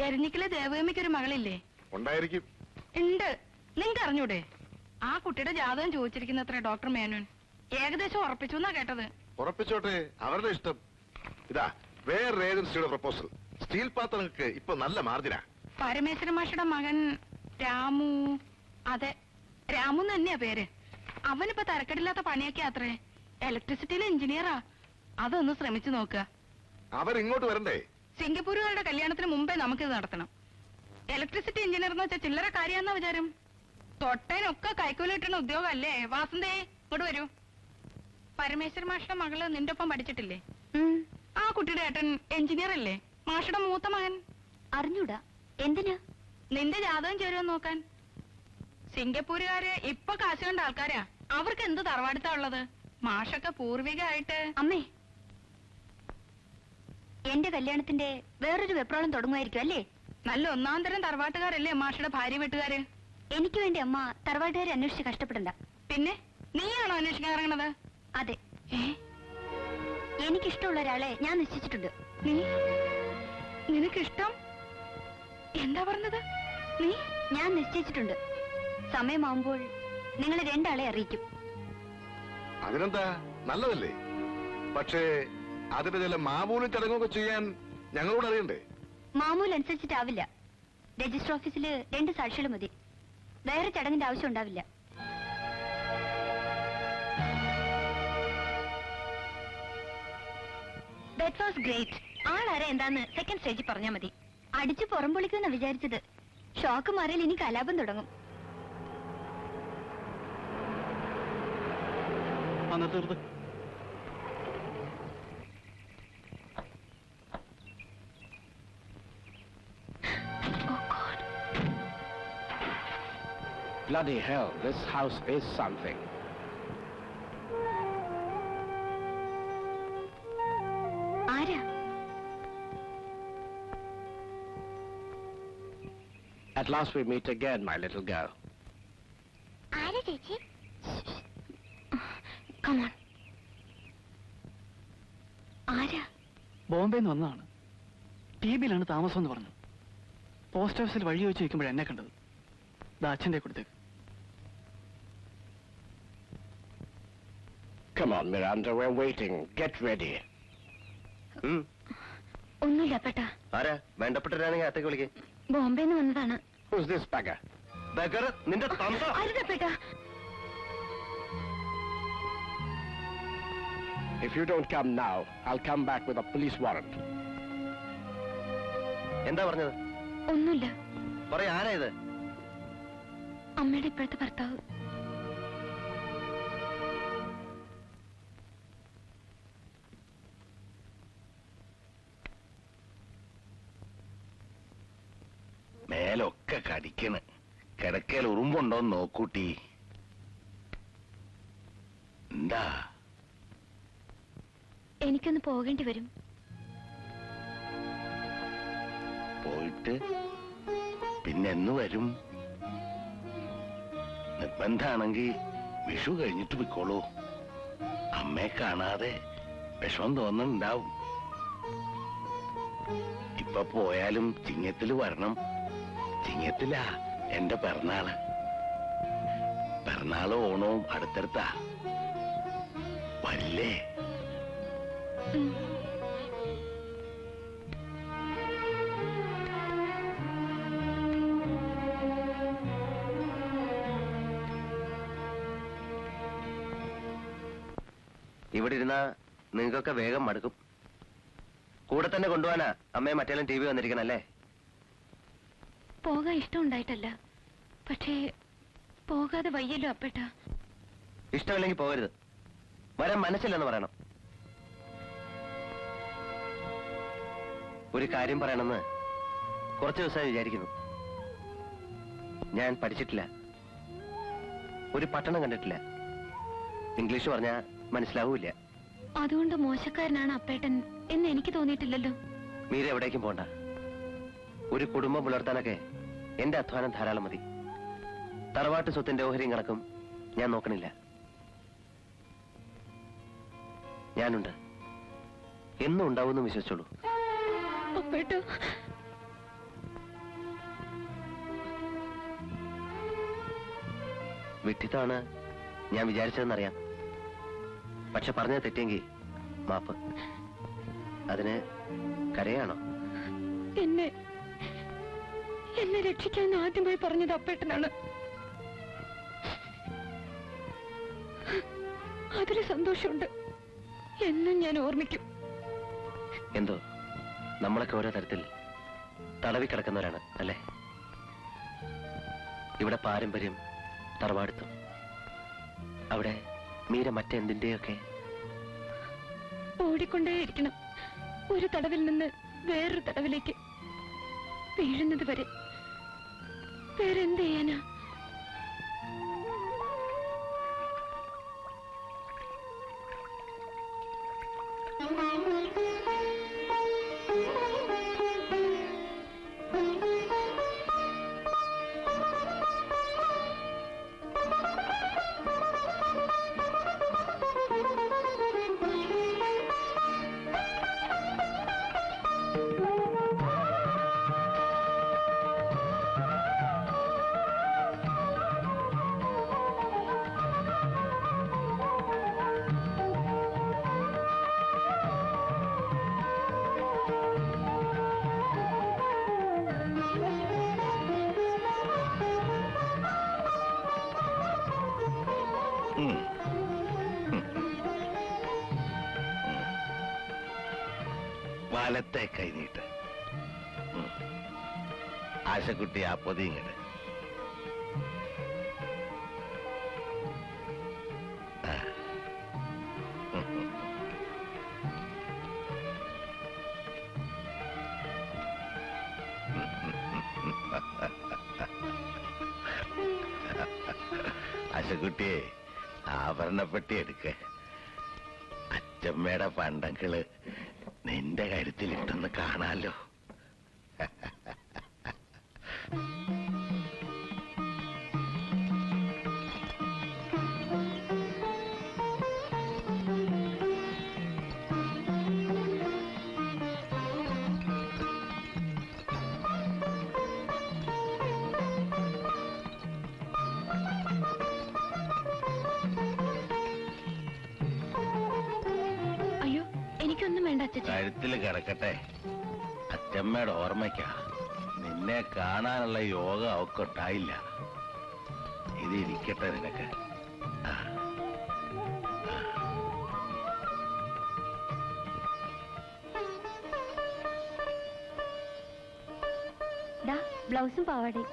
എരഞ്ഞിക്കലെ ദേവകമ്മയ്ക്ക് ഒരു മകളില്ലേ? ഉണ്ടായിരിക്കും. ഉണ്ട്. നിങ്ങൾക്ക് അറിഞ്ഞൂടെ? ആ കുട്ടിയുടെ ജാതകം ചോദിച്ചിരിക്കുന്നത്ര ഡോക്ടർ മേനോൻ. ഏകദേശം ഉറപ്പിച്ചു എന്നാ കേട്ടത്. ഉറപ്പിച്ചോട്ടെ, അവരുടെ ഇഷ്ടം. ഇതാ വേറൊരു ഏജൻസിയുടെ പ്രപ്പോസൽ. സ്റ്റീൽ പാത്രങ്ങൾക്ക് ഇപ്പൊ നല്ല മാർജിനാ. പരമേശ്വര മാഷയുടെ മകൻ രാമു. അതെ, രാമു തന്നെയാ പേര്. അവനിപ്പോ തരക്കെടില്ലാത്ത പണിയൊക്കെ അത്രേ. ഇലക്ട്രിസിറ്റിയിലെ എഞ്ചിനീയറാ. അതൊന്ന് ശ്രമിച്ചു നോക്കുക. അവരിങ്ങോട്ട് വരണ്ടേ? സിംഗപ്പൂരുകാരുടെ കല്യാണത്തിന് മുമ്പേ നമുക്കിത് നടത്തണം. ഇലക്ട്രിസിറ്റി എഞ്ചിനീയർ എന്ന് വെച്ചാൽ ചില്ലറ കാര്യാന്നാ വിചാരം. തൊട്ടേനൊക്കെ കൈക്കൂലി കിട്ടുന്ന ഉദ്യോഗം അല്ലേ? വാസന്തേ, ഇങ്ങോട്ട് വരൂ. പരമേശ്വര മാഷയുടെ മകള് നിന്റെ ഒപ്പം പഠിച്ചിട്ടില്ലേ? ആ കുട്ടിയുടെ ഏട്ടൻ എഞ്ചിനീയർ അല്ലേ? മാഷയുടെ മൂത്ത മകൻ. അറിഞ്ഞൂടാ. എന്തിനാ? നിന്റെ ജാതകം ചേരുമെന്ന് നോക്കാൻ. സിംഗപ്പൂരുകാര് ഇപ്പൊ കാശ് കണ്ട ആൾക്കാരാ. അവർക്ക് എന്ത് തറവാടുത്താ ഉള്ളത്? മാഷൊക്കെ പൂർവികമായിട്ട്. അമ്മേ, എന്റെ കല്യാണത്തിന്റെ വേറൊരു വെപ്രാളം തുടങ്ങുമായിരിക്കും അല്ലേ? നല്ല ഒന്നാം തരം തറവാട്ടുകാരല്ലേ മാഷയുടെ ഭാര്യ വീട്ടുകാര്? എനിക്ക് വേണ്ടി അമ്മ തറവാട്ടുകാരെ അന്വേഷിച്ച് കഷ്ടപ്പെടണ്ട. പിന്നെ നീയാണോ അന്വേഷിക്കാൻ ഇറങ്ങണത്? അതെ. എനിക്കിഷ്ടമുള്ള ഒരാളെ ഞാൻ നിശ്ചയിച്ചിട്ടുണ്ട്. നിനക്കിഷ്ടം? എന്താ പറഞ്ഞത് നീ? ഞാൻ നിശ്ചയിച്ചിട്ടുണ്ട്. സമയമാവുമ്പോൾ നിങ്ങളെ രണ്ടാളെ അറിയിക്കും. അതിനെന്താ, നല്ലതല്ലേ? പക്ഷേ അതിന്റെ ചില മാമൂലും ചടങ്ങൊക്കെ ചെയ്യാൻ ഞങ്ങളോട് അറിയണ്ടേ? മാമൂൽ അനുസരിച്ചിട്ടാവില്ല. രജിസ്റ്റർ ഓഫീസില് 2 സാക്ഷികൾ മതി. വേറെ ചടങ്ങിന്റെ ആവശ്യം ഉണ്ടാവില്ല. That was great. ആളാരെ എന്താന്ന് സെക്കൻഡ് സ്റ്റേജിൽ പറഞ്ഞാൽ മതി. അടിച്ചു പുറംപൊളിക്കുമെന്നാ വിചാരിച്ചത്. ഷോക്ക് മാറിയാൽ ഇനി കലാപം തുടങ്ങും. Bloody hell, this house is something. ആരാ? At last we meet again, my little girl. ആരാ ചേച്ചി? Come on. ആരാ? ബോംബെന്ന് വന്നതാണ്. ടിബിയിലാണ് താമസം എന്ന് പറഞ്ഞു. പോസ്റ്റ് ഓഫീസിൽ വഴി വെച്ച് വയ്ക്കുമ്പോഴാണ് എന്നെ കണ്ടത്. അച്ഛൻ്റെ കൊടുത്തേക്ക്. Come on, Miranda, we're waiting. Get ready. ഒന്നുമില്ല അപ്പേട്ടാ. ആരാ? വേണ്ടപ്പെട്ടവരാണെങ്കിൽ അകത്തേക്ക് വിളിക്കേ. ബോംബെന്ന് വന്നതാണ്. Who's this beggar? ബഗർ നിന്റെ തന്ത. അരുതപ്പേട്ടാ. If you don't come now, I'll come back with a police warrant. എന്താ പറഞ്ഞത്? ഒന്നുമില്ല. പറയാ, ആരാ ഇത്? അമ്മയുടെ ഇപ്പോഴത്തെ ഭർത്താവ്. മേലൊക്കെ കടിക്കണ്. കിടക്കയിൽ ഉറുമ്പുണ്ടോന്ന് നോക്കൂട്ടി. എന്താ? എനിക്കൊന്ന് പോകേണ്ടി വരും. പോയിട്ട് പിന്നെന്ന് വരും? നിർബന്ധാണെങ്കിൽ വിഷു കഴിഞ്ഞിട്ട് പോയിക്കോളൂ. അമ്മയെ കാണാതെ വിഷമം തോന്നുന്നുണ്ടാവും. ഇപ്പൊ പോയാലും ചിങ്ങത്തില് വരണം. ചിങ്ങത്തിലാ എന്റെ പിറന്നാള്. പിറന്നാള് ഓണവും അടുത്തടുത്താ. വല്ലേ? ഇവിടെ ഇരുന്നാ നിങ്ങൾക്കൊക്കെ വേഗം മടുക്കും. കൂടെ തന്നെ കൊണ്ടുപോകാനാ അമ്മയെ മറ്റേലും ടി വി വന്നിരിക്കണല്ലേ? പോകാൻ ഇഷ്ടമുണ്ടായിട്ടല്ല, പക്ഷേ പോകാതെ വയ്യല്ലോ അപ്പേട്ടാ. ഇഷ്ടമില്ലെങ്കിൽ പോകരുത്. വരാൻ മനസ്സില്ലെന്ന് പറയണം. ഒരു കാര്യം പറയണമെന്ന് കുറച്ച് ദിവസമായി വിചാരിക്കുന്നു. ഞാൻ പഠിച്ചിട്ടില്ല, ഒരു പട്ടണം കണ്ടിട്ടില്ല, ഇംഗ്ലീഷ് പറഞ്ഞാ മനസ്സിലാവൂല. അതുകൊണ്ട് മോശക്കാരനാണ് അപ്പേട്ടൻ എന്ന് എനിക്ക് തോന്നിയിട്ടില്ലല്ലോ. മീര എവിടേക്കും പോണ്ട. ഒരു കുടുംബം പുലർത്താനൊക്കെ എന്റെ അധ്വാനം ധാരാളം മതി. തറവാട്ട് സ്വത്തിന്റെ ഓഹരിയും കണക്കും ഞാൻ നോക്കണില്ല. ഞാനുണ്ട്, എന്നും ഉണ്ടാവുമെന്ന് വിശ്വസിച്ചോളൂ. അപ്പേട്ട, വിഡ്ഢിത്തമാണ് ഞാൻ വിചാരിച്ചതെന്നറിയാം. പക്ഷെ പറഞ്ഞത് തെറ്റിയെങ്കിൽ മാപ്പ്. അതിന് കരയാണോ? എന്നെ രക്ഷിക്കാൻ ആദ്യമായി പറഞ്ഞത് അപ്പേട്ടനാണ്. അതിൽ സന്തോഷമുണ്ട്. എന്നും ഞാൻ ഓർമ്മിക്കും. എന്തോ നമ്മളൊക്കെ ഓരോ തരത്തിൽ തടവിക്കിടക്കുന്നവരാണ് അല്ലേ? ഇവിടെ പാരമ്പര്യം, തറവാടുത്തം, അവിടെ മീര മറ്റെന്തിന്റെയൊക്കെ. ഓടിക്കൊണ്ടേയിരിക്കണം, ഒരു തടവിൽ നിന്ന് വേറൊരു തടവിലേക്ക് വീഴുന്നത് വരെ. വേറെന്ത് ചെയ്യാനാ? വലത്തെ കൈനീട്ട്. ആശക്കുട്ടി ആ പൊതിങ്ങട്. ആശക്കുട്ടിയെ ആഭരണപ്പെട്ടി എടുക്ക. അച്ചമ്മയുടെ പണ്ടങ്ങള് നിന്റെ കാര്യത്തിൽ ഇട്ടെന്ന് കാണാലോ. അയ്യോ, എനിക്കൊന്നും വേണ്ട അച്ഛൻ. കഴുത്തിൽ കിടക്കട്ടെ. അച്ചമ്മയുടെ ഓർമ്മയ്ക്കാ. നിന്നെ കാണാനുള്ള യോഗ അവക്കൊട്ടായില്ല. ഇത് ഇരിക്കട്ടെ നിനക്ക്. ബ്ലൗസും പാവാടേ.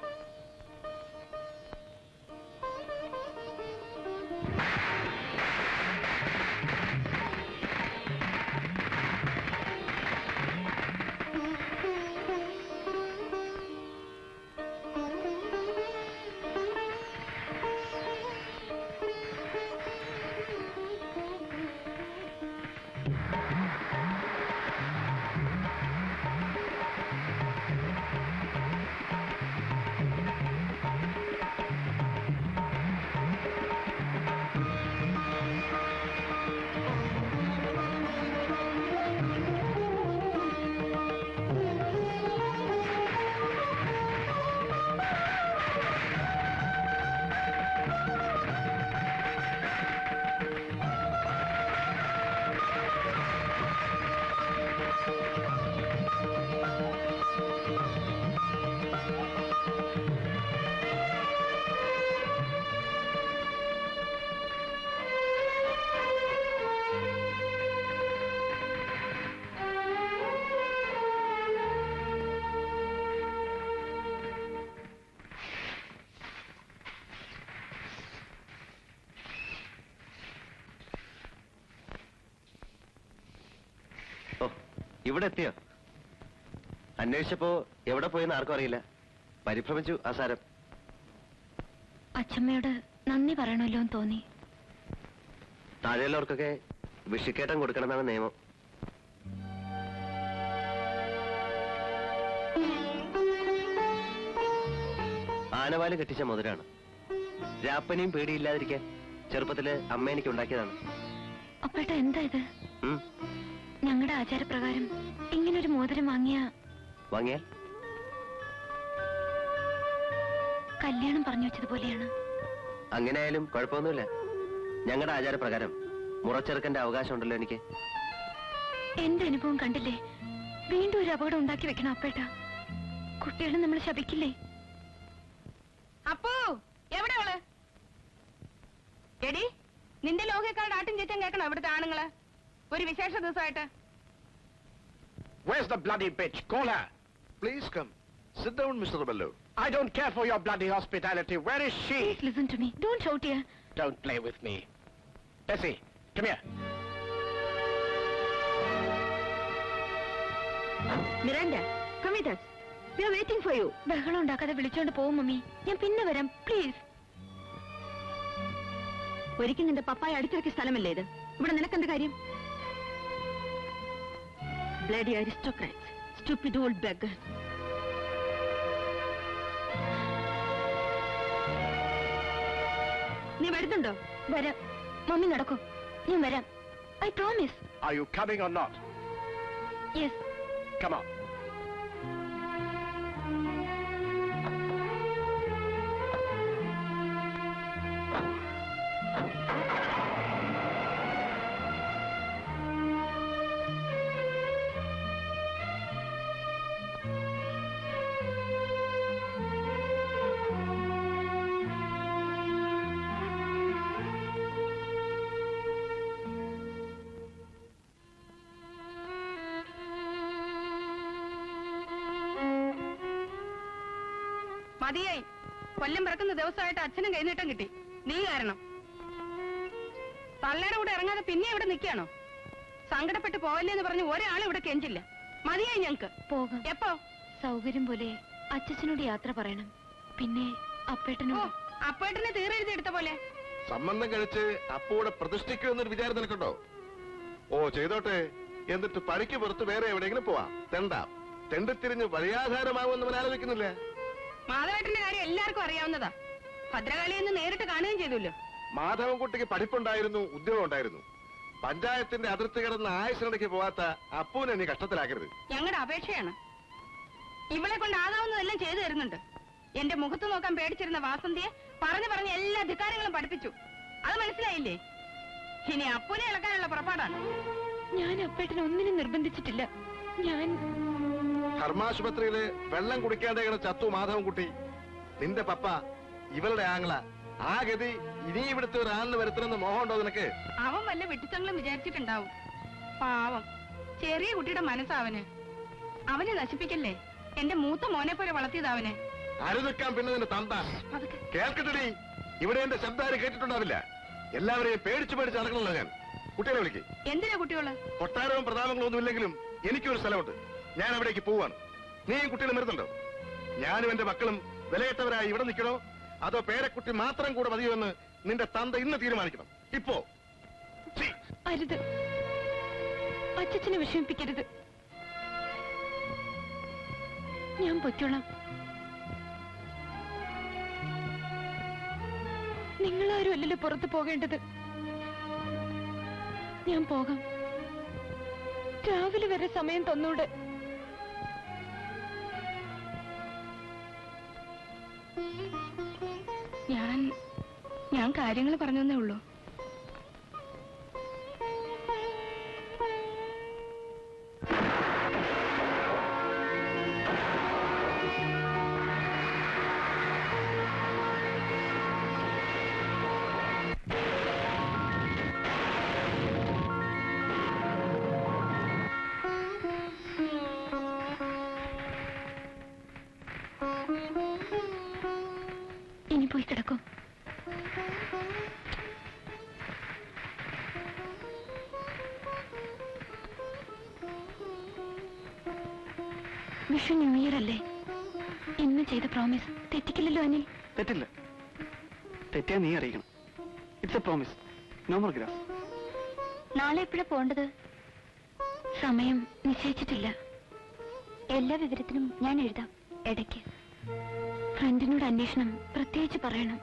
ഇവിടെ എത്തിയോ? അന്വേഷിച്ചപ്പോ എവിടെ പോയെന്ന് ആർക്കും അറിയില്ല. പരിഭ്രമിച്ചു ആസാരം. അച്ഛമ്മയോട് നന്ദി പറയണല്ലോ എന്ന് തോന്നി. താഴെയുള്ളവർക്കൊക്കെ വിഷിക്കേട്ടം കൊടുക്കണമെന്നാണ് നിയമം. ആനവാല് കെട്ടിച്ച മുതലാണ്. രാപ്പനെയും പേടിയില്ലാതിരിക്കാൻ ചെറുപ്പത്തില് അമ്മ എനിക്ക് ഉണ്ടാക്കിയതാണ്. അപ്പേട്ട എന്താ ഇത്? ഞങ്ങളുടെ ആചാരപ്രകാരം ഇങ്ങനൊരു മോതിരം വാങ്ങിയാൽ കല്യാണം പറഞ്ഞു വെച്ചതുപോലെയാണ്. അങ്ങനെയായാലും കുഴപ്പമൊന്നുമില്ല. ഞങ്ങളുടെ ആചാരപ്രകാരം മുറച്ചെറുക്കന്റെ അവകാശം ഉണ്ടല്ലോ എനിക്ക്. എന്റെ അനുഭവം കണ്ടില്ലേ? വീണ്ടും ഒരു അപകടം ഉണ്ടാക്കി വെക്കണം അപ്പേട്ട. കുട്ടികളെ നമ്മൾ ശപിക്കില്ലേ? അപ്പോ എവിടെ അവള്? എടി, നിന്റെ ലോകക്കാരുടെ ആട്ടും ചേച്ചൻ കേൾക്കണോ ഇവിടുത്തെ ആണുങ്ങള്? ഒരു വിശേഷ ദിവസമായിട്ട്. Where's the bloody bitch? Call her. Please come. Sit down, Mr. Bello. I don't care for your bloody hospitality. Where is she? Please listen to me. Don't shout here. Don't play with me. Bessie, come here. Miranda, come with us. We are waiting for you. ബഹളം ഉണ്ടാക്കാതെ വിളിച്ചോണ്ട് പോകും mummy. ഞാൻ പിന്നെ വരാം, please. ഒരിക്കൽ നിന്റെ പപ്പായ അടുത്തിറക്കിയ സ്ഥലമല്ലേ ഇത്? ഇവിടെ നിനക്കെന്ത് കാര്യം? Bloody aristocrats, stupid old beggars. നീ വരുന്നുണ്ടോ? വരാം. മമ്മി നടക്കും. ഞാൻ വരാം. I promise. Are you coming or not? Yes. Come on. മതിയായി. കൊല്ലം പിറക്കുന്ന ദിവസമായിട്ട് അച്ഛനും കൈനീട്ടം കിട്ടി. നീ കാരണം. തള്ളയുടെ കൂടെ ഇറങ്ങാതെ പിന്നെ ഇവിടെ നിൽക്കുകയാണോ? സങ്കടപ്പെട്ട് പോവല്ലേ എന്ന് പറഞ്ഞ് ഒരാളും ഇവിടെ കെഞ്ചില്ല. മതിയായി ഞങ്ങക്ക്. പോകാം. എപ്പോ? സൗകര്യം പോലെ അച്ഛനോട് യാത്ര പറയണം. പിന്നെ അപ്പേട്ടനോട്. അപ്പേട്ടനെ തീരെഴുതി എടുത്ത പോലെ. സംബന്ധം കഴിച്ച് അപ്പൂടെ പ്രതിഷ്ഠിക്കുമെന്നൊരു വിചാരം നിനക്കുണ്ടോ? ഓ, ചെയ്തോട്ടെ. എന്നിട്ട് പണിക്ക് പുറത്ത് വേറെ എവിടെയെങ്കിലും പോവാം. തെണ്ടാം. തെണ്ടിത്തിരിഞ്ഞ് വഴിയാധാരമാവുമെന്ന് അവൻ ആലോചിക്കുന്നില്ല. മാധവേട്ടന്റെ കാര്യം എല്ലാവർക്കും അറിയാവുന്നതാ. ഭദ്രകാളിയെ ഒന്ന് നേരിട്ട് കാണുകയും ചെയ്തല്ലോ. മാധവൻകുട്ടിക്ക് പഠിപ്പുണ്ടായിരുന്നു, ഉദ്യോഗം ഉണ്ടായിരുന്നു. പഞ്ചായത്തിന്റെ അതിർത്തി കിടന്ന് ആയുസിനിടയ്ക്ക് പോവാത്ത അപ്പൂനെ നീ കഷ്ടത്തിലാക്കരുത്. ഞങ്ങളുടെ അപേക്ഷയാണ്. ഇവളെ കൊണ്ട് ആകാവുന്നതെല്ലാം ചെയ്തു തരുന്നുണ്ട്. എന്റെ മുഖത്ത് നോക്കാൻ പേടിച്ചിരുന്ന വാസന്തിയെ പറഞ്ഞു എല്ലാ ധിക്കാരങ്ങളും പഠിപ്പിച്ചു. അത് മനസ്സിലായില്ലേ? ഇനി അപ്പൂനെ ഇളക്കാനുള്ള പുറപ്പാടാണ്. ഞാൻ അപ്പേട്ടനെ ഒന്നിനും നിർബന്ധിച്ചിട്ടില്ല. ഞാൻ ധർമാശുപത്രിയില് വെള്ളം കുടിക്കാതെ ചത്തു മാധവൻകുട്ടി. നിന്റെ പപ്പ, ഇവളുടെ ആംഗ്ല. ആ ഗതി ഇനി ഇവിടുത്തെ ഒരു ആളിന് വരുത്തണമെന്ന് മോഹമുണ്ടോ നിനക്ക്? അവൻ വല്ല വെട്ടിച്ചങ്ങളും വിചാരിച്ചിട്ടുണ്ടാവും. പാവം ചെറിയ കുട്ടിയുടെ മനസ്സാവന്. അവനെ നശിപ്പിക്കല്ലേ. എന്റെ മൂത്ത മോനെ പോലെ വളർത്തിയതാവനെ. അരുനിക്കാൻ പിന്നെ നിന്റെ തന്ത. അതൊക്കെ കേൾക്കട്ടെടി, ഇവിടെ എന്റെ ശബ്ദം കേട്ടിട്ടുണ്ടാവില്ല. എല്ലാവരെയും പേടിച്ചു നടക്കണല്ലോ ഞാൻ. കുട്ടികളെ വിളിക്ക്. എന്തിനാ കുട്ടികള്? കൊട്ടാരവും പ്രതാപങ്ങളും ഒന്നും ഇല്ലെങ്കിലും എനിക്കൊരു സ്ഥലമുണ്ട്. ഞാൻ അവിടേക്ക് പോവാണ്. നീയും കുട്ടികളും വരുന്നുണ്ടോ? ഞാനും എന്റെ മക്കളും വിലയിട്ടവരായി ഇവിടെ നിൽക്കണോ, അതോ പേരക്കുട്ടി മാത്രം കൂടെ മതിയോ നിന്റെ തന്ത ഇന്ന് തീരുമാനിക്കണം. ഇപ്പോ അരുത്. അച്ഛനെ വിഷമിപ്പിക്കരുത്. ഞാൻ പൊയ്ക്കോളാം. നിങ്ങളാരും അല്ലല്ലോ പുറത്തു പോകേണ്ടത്. ഞാൻ പോകാം. രാവിലെ വരെ സമയം തന്നൂടെ? ഞാൻ കാര്യങ്ങൾ പറഞ്ഞേ ഉള്ളൂ. ഇനി പോയി കിടക്കും. വിഷു ന്യൂ ഇയർ അല്ലേ? ഇന്ന് ചെയ്ത പ്രോമിസ് തെറ്റിക്കില്ലല്ലോ അനിൽ? തെറ്റില്ല. തെറ്റിയാ നീ അറിയിക്കണം. It's a promise. No more grass. നാളെ എപ്പോഴാ പോണ്ടത്? സമയം നിശ്ചയിച്ചിട്ടില്ല. എല്ലാ വിവരത്തിനും ഞാൻ എഴുതാം ഇടയ്ക്ക്. ഫ്രണ്ടിനോട് അന്വേഷണം പ്രത്യേകിച്ച് പറയണം.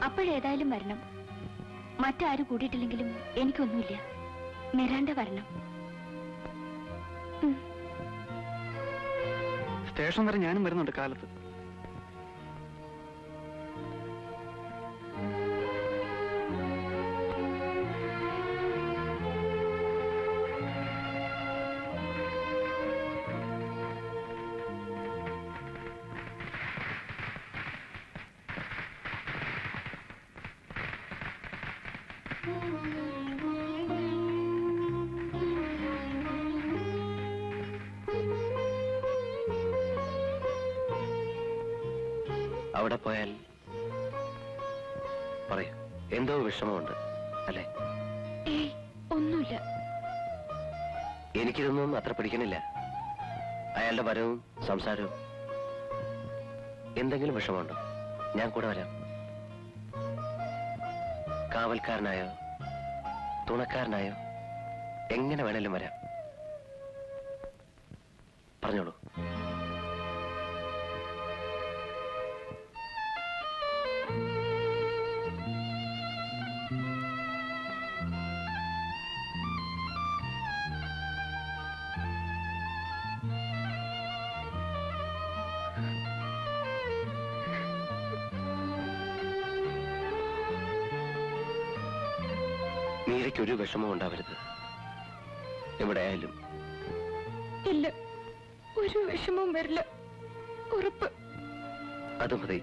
അപ്പോഴേതായാലും വരണം. മറ്റാരും കൂടിയിട്ടില്ലെങ്കിലും എനിക്കൊന്നുമില്ല. മിറാണ്ട വരണം. സ്റ്റേഷൻ വരെ ഞാനും വരുന്നുണ്ട് കാലത്ത്. അവിടെ പോയാൽ പറയൂ, എന്തോ വിഷമമുണ്ട് അല്ലേ? ഏയ്, ഒന്നുമില്ല. എനിക്കിതൊന്നും അത്ര പിടിക്കണില്ല. അയാളുടെ വരവും സംസാരവും. എന്തെങ്കിലും വിഷമമുണ്ടോ? ഞാൻ കൂടെ വരാം. കാവൽക്കാരനായോ തുണക്കാരനായോ എങ്ങനെ വേണേലും വരാം. പറഞ്ഞോളൂ. മീരയ്ക്കൊരു വിഷമം ഉണ്ടാവരുത്, എവിടെ ആയാലും. ഇല്ല, ഒരു വിഷമവും വരില്ല, ഉറപ്പ്. അത് മതി.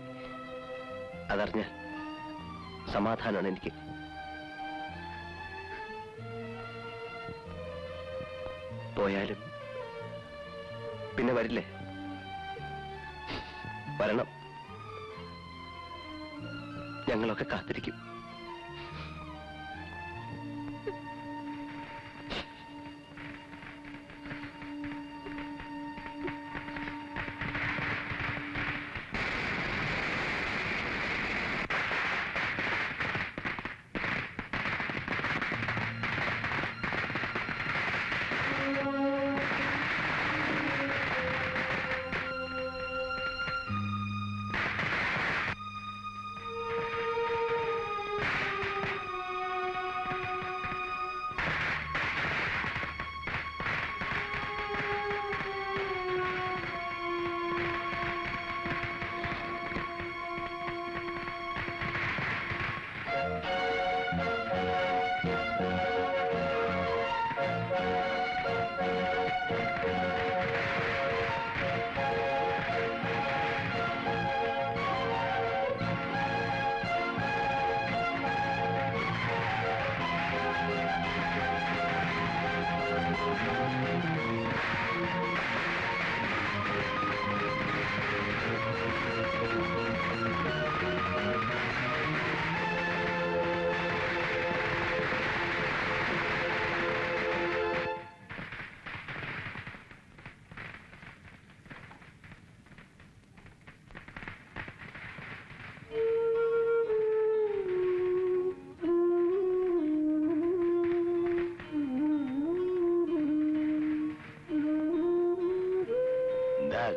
അതറിഞ്ഞ സമാധാനമാണ് എനിക്ക്. പോയാലും പിന്നെ വരില്ലേ? വരണം. ഞങ്ങളൊക്കെ കാത്തിരിക്കും.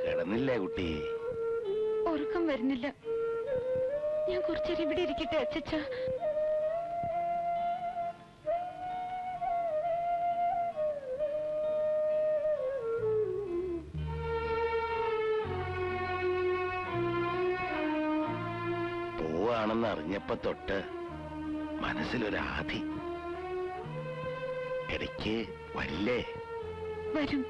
കിടന്നില്ലേ കുട്ടി? ഉറക്കം വരുന്നില്ല. ഞാൻ കുറച്ചേരം ഇവിടെ ഇരിക്കട്ടെ അച്ചച്ച. പോവാണെന്ന് അറിഞ്ഞപ്പോ തൊട്ട് മനസ്സിലൊരാധി. ഇടയ്ക്ക് വരില്ലേ? വരും.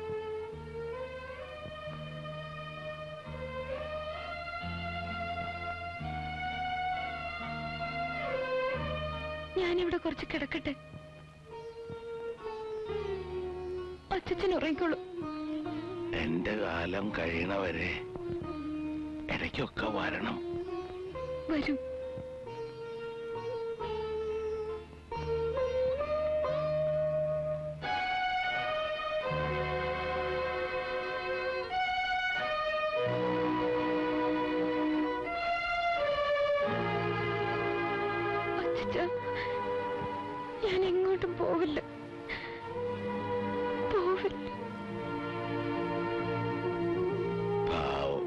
ഞാനിവിടെ കുറച്ച് കിടക്കട്ടെ. അച്ഛൻ ഉറങ്ങിക്കോളൂ. എന്റെ കാലം കഴിയണവരെ ഇടയ്ക്കൊക്കെ വരണം. വരും. ഞാൻ എങ്ങോട്ടും പോവില്ല, പോവില്ല. പാവം.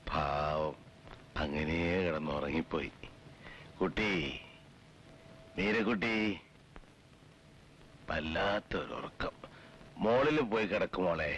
പാവം അങ്ങനെ കിടന്നുറങ്ങിപ്പോയി. കുട്ടി, മീരക്കുട്ടി, വല്ലാത്തൊരുറക്കം. മോളിൽ പോയി കിടക്കുമോളെ.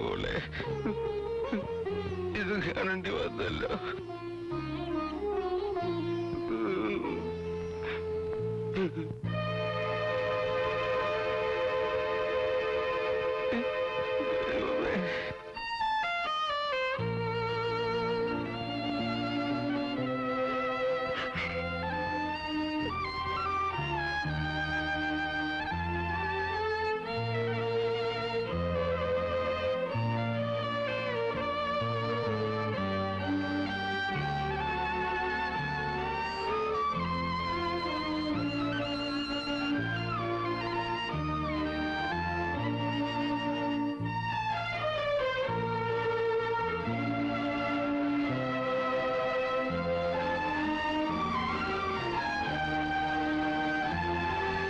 മോളെ ഇത് കാണേണ്ടി വന്നല്ലോ.